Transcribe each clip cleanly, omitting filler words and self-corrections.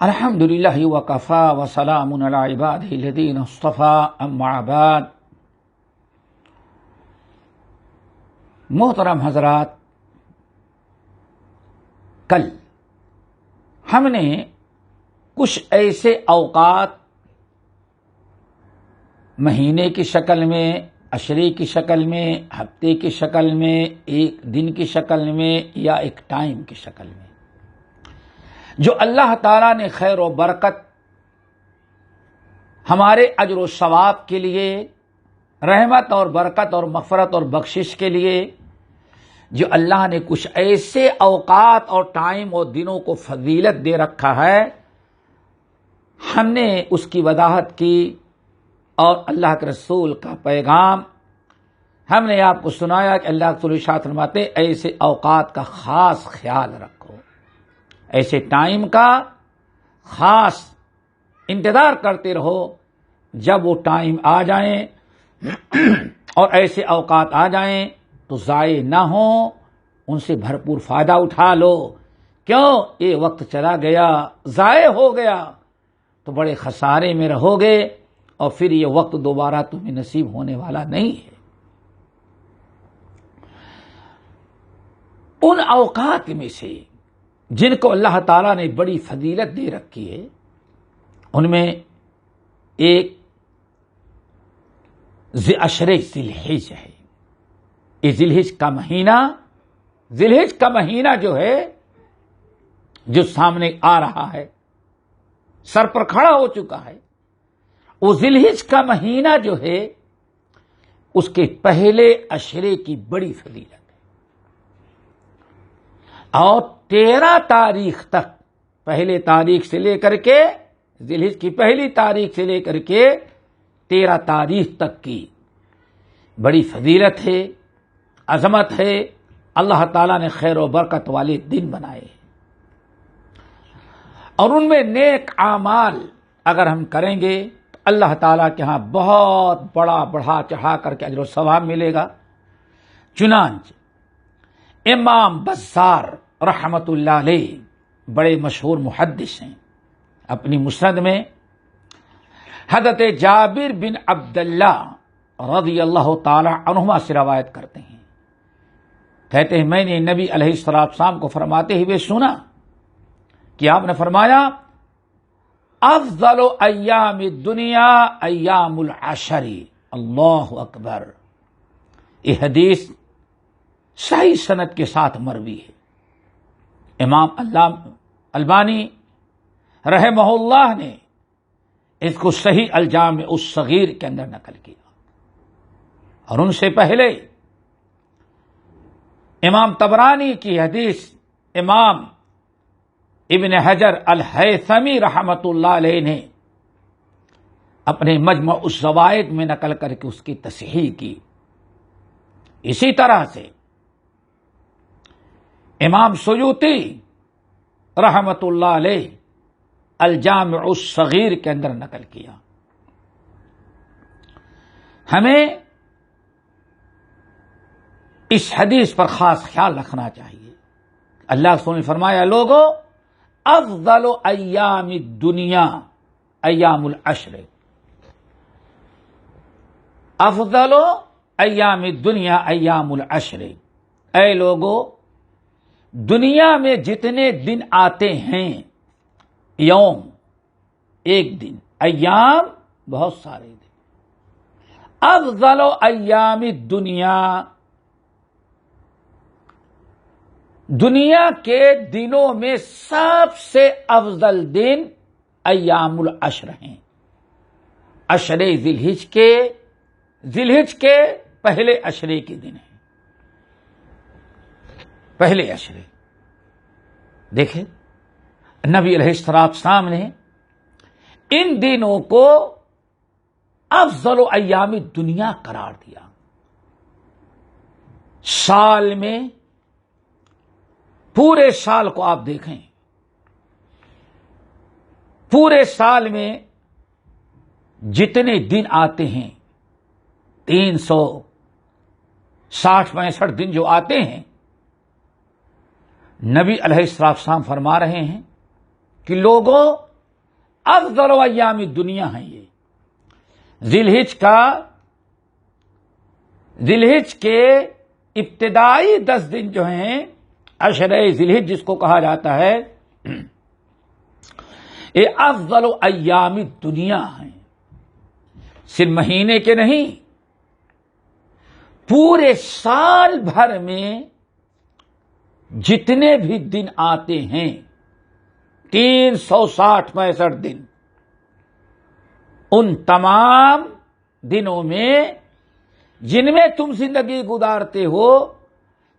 الحمدللہ وکفا وسلام علی عبادہ الذین اصطفیٰ اما بعد۔ محترم حضرات، کل ہم نے کچھ ایسے اوقات مہینے کی شکل میں، عشرے کی شکل میں، ہفتے کی شکل میں، ایک دن کی شکل میں یا ایک ٹائم کی شکل میں، جو اللہ تعالیٰ نے خیر و برکت ہمارے اجر و ثواب کے لیے، رحمت اور برکت اور مغفرت اور بخشش کے لیے جو اللہ نے کچھ ایسے اوقات اور ٹائم اور دنوں کو فضیلت دے رکھا ہے، ہم نے اس کی وضاحت کی اور اللہ کے رسول کا پیغام ہم نے آپ کو سنایا کہ اللہ کے رسول ارشاد فرماتے ایسے اوقات کا خاص خیال رکھو، ایسے ٹائم کا خاص انتظار کرتے رہو جب وہ ٹائم آ جائیں اور ایسے اوقات آ جائیں تو ضائع نہ ہوں، ان سے بھرپور فائدہ اٹھا لو۔ کیوں؟ یہ وقت چلا گیا، ضائع ہو گیا تو بڑے خسارے میں رہو گے اور پھر یہ وقت دوبارہ تمہیں نصیب ہونے والا نہیں ہے۔ ان اوقات میں سے جن کو اللہ تعالیٰ نے بڑی فضیلت دے رکھی ہے، ان میں ایک عشرے ذی الحج ہے۔ یہ ذی الحج کا مہینہ جو ہے، جو سامنے آ رہا ہے، سر پر کھڑا ہو چکا ہے، وہ ذی الحج کا مہینہ جو ہے اس کے پہلے عشرے کی بڑی فضیلت ہے، اور 13 تاریخ تک، پہلے تاریخ سے لے کر کے ذی الحج کی پہلی تاریخ سے لے کر کے 13 تاریخ تک کی بڑی فضیلت ہے، عظمت ہے۔ اللہ تعالیٰ نے خیر و برکت والے دن بنائے ہیں، اور ان میں نیک اعمال اگر ہم کریں گے تو اللہ تعالیٰ کے ہاں بہت بڑا بڑھا چڑھا کر کے اجر و ثواب ملے گا۔ چنانچہ امام بزار رحمت اللہ علیہ بڑے مشہور محدث ہیں، اپنی مسند میں حضرت جابر بن عبداللہ رضی اللہ تعالی عنہما سے روایت کرتے ہیں، کہتے ہیں میں نے نبی علیہ السلام کو فرماتے ہوئے سنا کہ آپ نے فرمایا افضل ایام الدنیا ایام العشر۔ اللہ اکبر۔ یہ حدیث صحیح سند کے ساتھ مروی ہے۔ امام البانی رحمہ اللہ نے اس کو صحیح الجامع الصغیر کے اندر نقل کیا، اور ان سے پہلے امام طبرانی کی حدیث امام ابن حجر الہیثمی رحمت اللہ علیہ نے اپنے مجمع الزوائد میں نقل کر کے اس کی تصحیح کی۔ اسی طرح سے امام سیوطی رحمت اللہ علیہ الجامع الصغیر کے اندر نقل کیا۔ ہمیں اس حدیث پر خاص خیال رکھنا چاہیے۔ اللہ کے رسول نے فرمایا لوگو افضل ایام الدنیا ایام العشر، افضل ایام الدنیا ایام العشر۔ اے لوگو، دنیا میں جتنے دن آتے ہیں، یوم ایک دن، ایام بہت سارے دن، افضل ایام الدنیا، دنیا کے دنوں میں سب سے افضل دن ایام العشر ہیں، عشرے ذی الحج کے پہلے عشرے کے دن ہیں، پہلے عشرے۔ دیکھیں نبی علیہ السلام نے ان دنوں کو افضل ایام دنیا قرار دیا۔ سال میں، پورے سال کو آپ دیکھیں، پورے سال میں جتنے دن آتے ہیں، 360-65 دن جو آتے ہیں، نبی علیہ السلام فرما رہے ہیں کہ لوگوں افضل ایام دنیا ہیں یہ ذی الحج کے ابتدائی 10 دن جو ہیں عشرہ ذی الحج جس کو کہا جاتا ہے یہ افضل ایام دنیا ہیں، صرف مہینے کے نہیں، پورے سال بھر میں جتنے بھی دن آتے ہیں 360-65 دن، ان تمام دنوں میں جن میں تم زندگی گزارتے ہو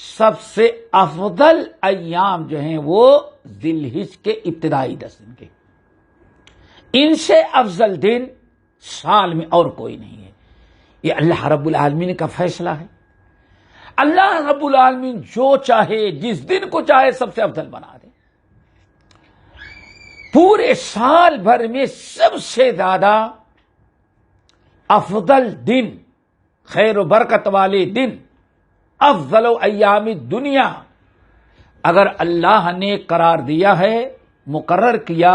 سب سے افضل ایام جو ہیں وہ ذی الحج کے ابتدائی 10 دن کے، ان سے افضل دن سال میں اور کوئی نہیں ہے۔ یہ اللہ رب العالمین کا فیصلہ ہے۔ اللہ رب العالمین جو چاہے جس دن کو چاہے سب سے افضل بنا دے۔ پورے سال بھر میں سب سے زیادہ افضل دن، خیر و برکت والے دن، افضل ایام دنیا اگر اللہ نے قرار دیا ہے، مقرر کیا،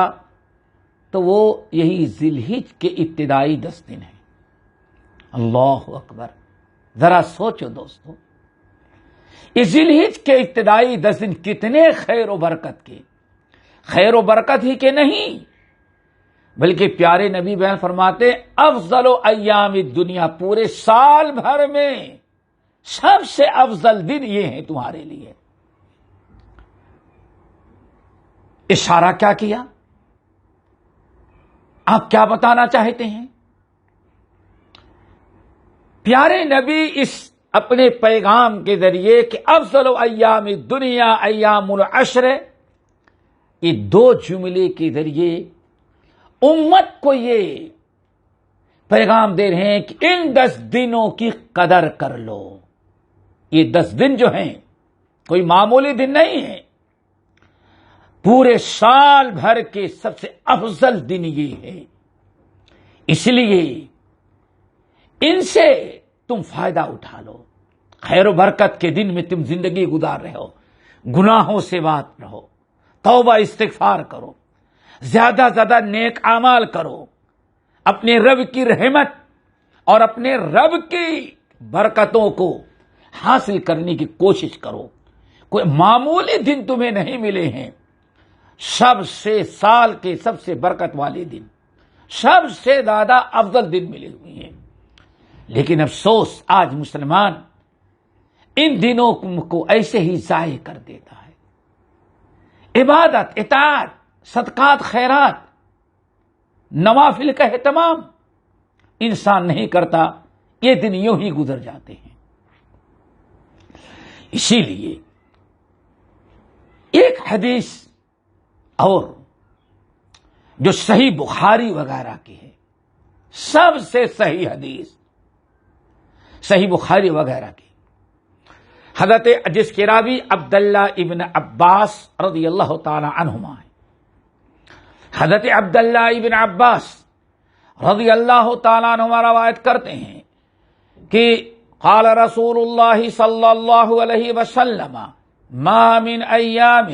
تو وہ یہی ذی الحج کے ابتدائی 10 دن ہیں۔ اللہ اکبر، ذرا سوچو دوستو، اس ذی الحج کے ابتدائی 10 دن کتنے خیر و برکت کے، خیر و برکت ہی کے نہیں بلکہ پیارے نبی بیان فرماتے افضل ایام دنیا، پورے سال بھر میں سب سے افضل دن یہ ہیں تمہارے لیے۔ اشارہ کیا کیا؟ آپ کیا بتانا چاہتے ہیں؟ پیارے نبی اس اپنے پیغام کے ذریعے کہ افضل ایام دنیا ایام العشر، یہ 2 جملے کے ذریعے امت کو یہ پیغام دے رہے ہیں کہ ان 10 دنوں کی قدر کر لو۔ یہ 10 دن جو ہیں کوئی معمولی دن نہیں ہے، پورے سال بھر کے سب سے افضل دن یہ ہے، اس لیے ان سے تم فائدہ اٹھا لو۔ خیر و برکت کے دن میں تم زندگی گزار رہے ہو، گناہوں سے بات رہو، توبہ استغفار کرو، زیادہ زیادہ نیک اعمال کرو، اپنے رب کی رحمت اور اپنے رب کی برکتوں کو حاصل کرنے کی کوشش کرو۔ کوئی معمولی دن تمہیں نہیں ملے ہیں، سب سے سال کے سب سے برکت والے دن، سب سے زیادہ افضل دن ملے ہوئے ہیں۔ لیکن افسوس آج مسلمان ان دنوں کو ایسے ہی ضائع کر دیتا ہے۔ عبادت، اطاعت، صدقات، خیرات، نوافل کا اہتمام انسان نہیں کرتا، یہ دن یوں ہی گزر جاتے ہیں۔ اسی لیے ایک حدیث اور جو صحیح بخاری وغیرہ کی ہے، سب سے صحیح حدیث صحیح بخاری وغیرہ کی، حضرت جس کے راوی عبداللہ ابن عباس رضی اللہ تعالی عنہما ہے۔ حضرت عبداللہ ابن عباس رضی اللہ تعالی عنہما روایت کرتے ہیں کہ قال رسول اللہ صلی اللہ علیہ وسلم ما من ایام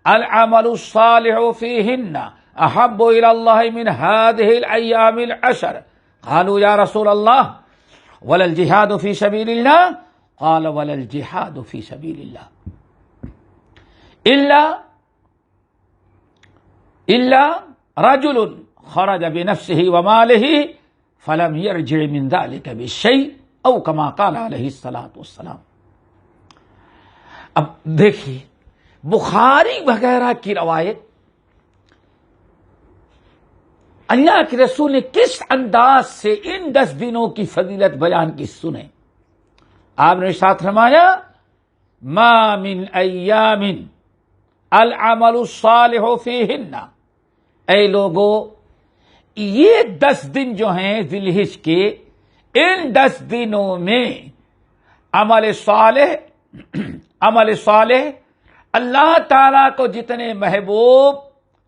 العمل الصالح فیہن احب الى اللہ من هذه الايام العشر قالوا یا رسول اللہ ولا الجہاد فی سبیل اللہ قال ولا الجہاد فی سبیل اللہ الا رجل خرج بنفسه وماله فلم يرجع من ذلك بشيء او كما قال علیہ الصلوۃ والسلام۔ اب دیکھیے بخاری وغیرہ کی روایت اللہ کے رسول نے کس انداز سے ان 10 دنوں کی فضیلت بیان کی سنیں۔ آپ نے ساتھ فرمایا ما من ایام العمل الصالح فیہن، اے لوگو یہ 10 دن جو ہیں ذی الحج کے، ان 10 دنوں میں عمل صالح اللہ تعالی کو جتنے محبوب،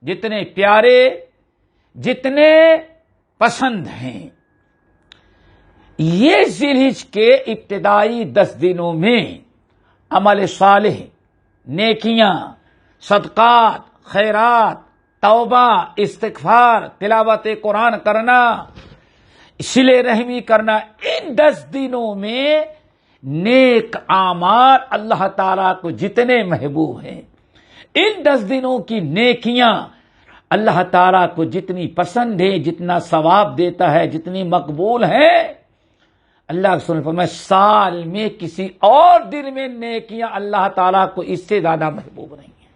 جتنے پیارے، جتنے پسند ہیں، یہ ذی الحج کے ابتدائی 10 دنوں میں عمل صالح، نیکیاں، صدقات، خیرات، توبہ، استغفار، تلاوت قرآن کرنا، صلہ رحمی کرنا، ان 10 دنوں میں نیک اعمال اللہ تعالیٰ کو جتنے محبوب ہیں، ان 10 دنوں کی نیکیاں اللہ تعالیٰ کو جتنی پسند ہے، جتنا ثواب دیتا ہے، جتنی مقبول ہے، اللہ کے رسول میں سال میں کسی اور دن میں نیکیاں اللہ تعالیٰ کو اس سے زیادہ محبوب نہیں ہیں۔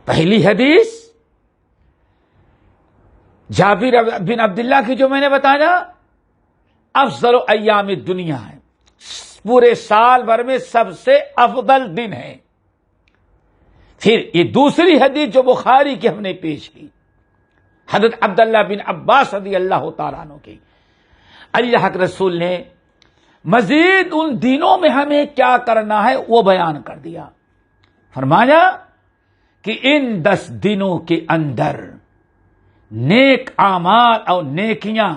پہلی حدیث جابر بن عبداللہ کی جو میں نے بتایا، افضل ایام دنیا ہے، پورے سال بھر میں سب سے افضل دن ہے۔ پھر یہ دوسری حدیث جو بخاری کی ہم نے پیش کی، حضرت عبداللہ بن عباس رضی اللہ تعالیٰ عنہ کی، اللہ کے رسول نے مزید ان دنوں میں ہمیں کیا کرنا ہے وہ بیان کر دیا۔ فرمایا کہ ان 10 دنوں کے اندر نیک اعمال اور نیکیاں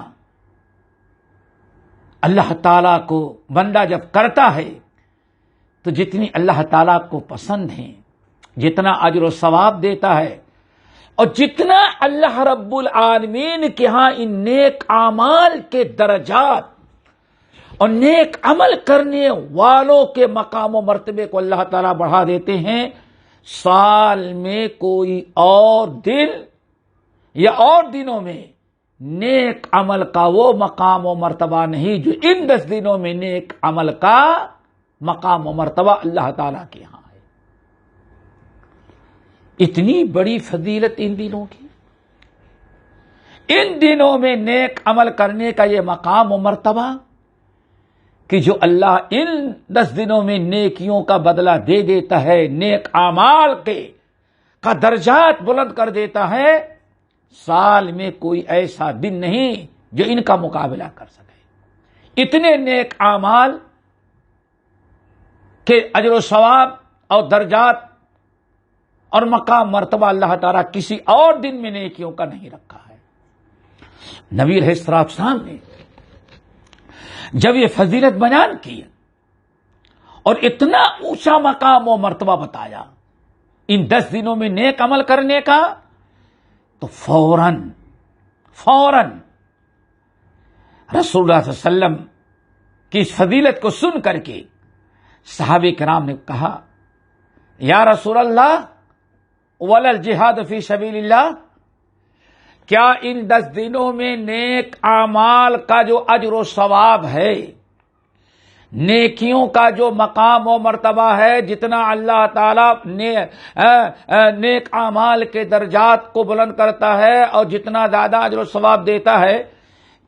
اللہ تعالیٰ کو بندہ جب کرتا ہے تو جتنی اللہ تعالیٰ کو پسند ہیں، جتنا اجر و ثواب دیتا ہے، اور جتنا اللہ رب العالمین کے ہاں ان نیک اعمال کے درجات اور نیک عمل کرنے والوں کے مقام و مرتبے کو اللہ تعالیٰ بڑھا دیتے ہیں، سال میں کوئی اور دن یا اور دنوں میں نیک عمل کا وہ مقام و مرتبہ نہیں جو ان 10 دنوں میں نیک عمل کا مقام و مرتبہ اللہ تعالیٰ کے ہاں ہے۔ اتنی بڑی فضیلت ان دنوں کی، ان دنوں میں نیک عمل کرنے کا یہ مقام و مرتبہ کہ جو اللہ ان 10 دنوں میں نیکیوں کا بدلہ دے دیتا ہے، نیک اعمال کا درجات بلند کر دیتا ہے، سال میں کوئی ایسا دن نہیں جو ان کا مقابلہ کر سکے۔ اتنے نیک اعمال کے اجر و ثواب اور درجات اور مقام مرتبہ اللہ تعالیٰ کسی اور دن میں نیکیوں کا نہیں رکھا ہے۔ نبی علیہ السلام نے جب یہ فضیلت بیان کی اور اتنا اونچا مقام و مرتبہ بتایا ان 10 دنوں میں نیک عمل کرنے کا، تو فوراً رسول اللہ صلی اللہ علیہ وسلم کی اس فضیلت کو سن کر کے صحابہ کرام نے کہا، یا رسول اللہ ولا الجہاد فی سبیل اللہ، کیا ان 10 دنوں میں نیک اعمال کا جو اجر و ثواب ہے، نیکیوں کا جو مقام و مرتبہ ہے، جتنا اللہ تعالیٰ نیک اعمال کے درجات کو بلند کرتا ہے اور جتنا زیادہ اجر و ثواب دیتا ہے،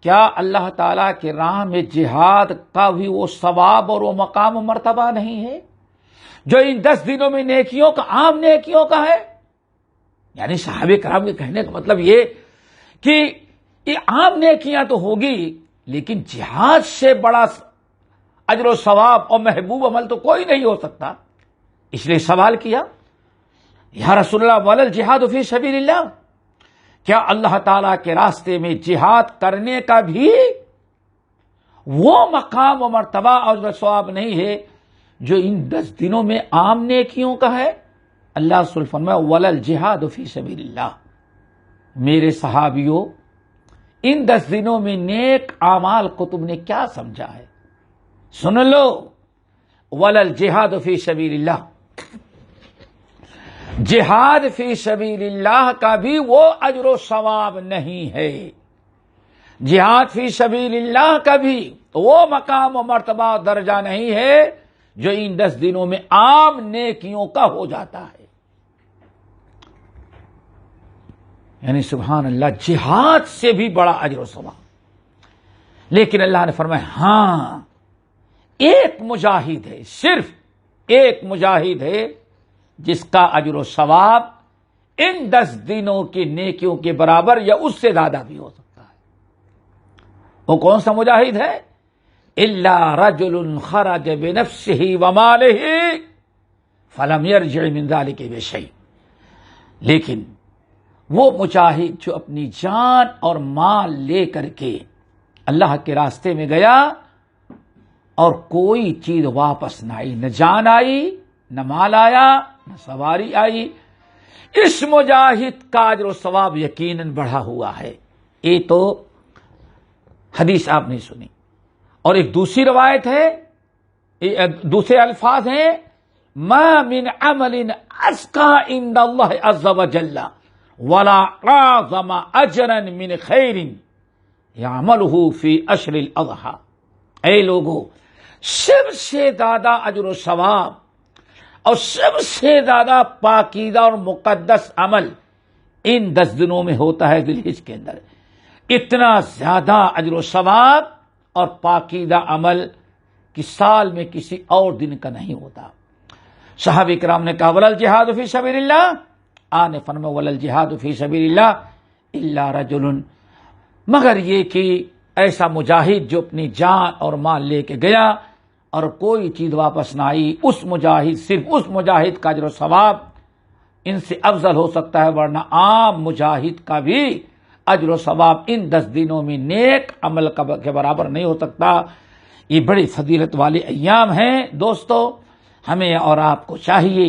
کیا اللہ تعالیٰ کے راہ میں جہاد کا بھی وہ ثواب اور وہ مقام و مرتبہ نہیں ہے جو ان 10 دنوں میں نیکیوں کا، عام نیکیوں کا ہے؟ یعنی صحابہ کرام کے کہنے کا مطلب یہ کہ یہ عام نیکیاں تو ہوگی، لیکن جہاد سے بڑا اجر و ثواب اور محبوب عمل تو کوئی نہیں ہو سکتا۔ اس لیے سوال کیا، یا رسول اللہ ولا الجہاد فی سبیل اللہ، کیا اللہ تعالیٰ کے راستے میں جہاد کرنے کا بھی وہ مقام و مرتبہ اور ثواب نہیں ہے جو ان 10 دنوں میں عام نیکیوں کا ہے؟ اللہ رسول فرمایا ولا الجہاد فی سبیل اللہ، میرے صحابیوں، ان 10 دنوں میں نیک اعمال کو تم نے کیا سمجھا ہے؟ سن لو، ولا الجہاد فی سبیل اللہ، جہاد فی سبیل اللہ کا بھی وہ اجر و ثواب نہیں ہے، جہاد فی سبیل اللہ کا بھی وہ مقام و مرتبہ و درجہ نہیں ہے جو ان 10 دنوں میں عام نیکیوں کا ہو جاتا ہے۔ یعنی سبحان اللہ، جہاد سے بھی بڑا اجر و ثواب۔ لیکن اللہ نے فرمایا ہاں، ایک مجاہد ہے، صرف ایک مجاہد ہے جس کا اجر و ثواب ان 10 دنوں کی نیکیوں کے برابر یا اس سے زیادہ بھی ہو سکتا ہے۔ وہ کون سا مجاہد ہے؟ الا رجل خرج بنفسه وماله فلم يرجع من ذلك بشيء، لیکن وہ مجاہد جو اپنی جان اور مال لے کر کے اللہ کے راستے میں گیا اور کوئی چیز واپس نہ آئی، نہ جان آئی، نہ مال آیا، نہ سواری آئی، اس مجاہد کا اجر و ثواب یقیناً بڑھا ہوا ہے. یہ تو حدیث آپ نے سنی. اور ایک دوسری روایت ہے، دوسرے الفاظ ہیں، ما من عمل ازکا عند اللہ عز وجل ولا اعظم اجرا من خیر یعملہ فی عشر الاضحی. اے لوگو، سب سے زیادہ اجر و ثواب اور سب سے زیادہ پاکیزہ اور مقدس عمل ان 10 دنوں میں ہوتا ہے ذی الحجہ کے اندر. اتنا زیادہ اجر و ثواب اور پاکیزہ عمل کہ سال میں کسی اور دن کا نہیں ہوتا. صحابہ کرام نے کہا ولل جہاد فی سبیل اللہ، آنے فرمایا ولل جہاد فی سبیل اللہ الا رجل، مگر یہ کہ ایسا مجاہد جو اپنی جان اور مال لے کے گیا اور کوئی چیز واپس نہ آئی، اس مجاہد، صرف اس مجاہد کا اجر و ثواب ان سے افضل ہو سکتا ہے، ورنہ عام مجاہد کا بھی اجر و ثواب ان 10 دنوں میں نیک عمل کے برابر نہیں ہو سکتا. یہ بڑی فضیلت والے ایام ہیں دوستو. ہمیں اور آپ کو چاہیے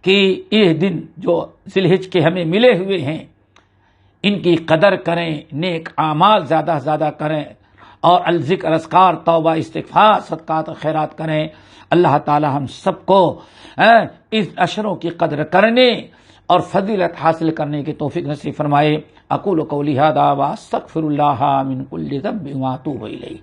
کہ یہ دن جو ذی الحجہ کے ہمیں ملے ہوئے ہیں ان کی قدر کریں، نیک اعمال زیادہ سے زیادہ کریں اور الذکر، اذکار، توبہ، استغفار، صدقات و خیرات کریں. اللہ تعالی ہم سب کو اس اشروں کی قدر کرنے اور فضیلت حاصل کرنے کی توفیق نصیب فرمائے. اقول قولی ھذا واستغفر اللہ من کل ذنب واتوب الیہ.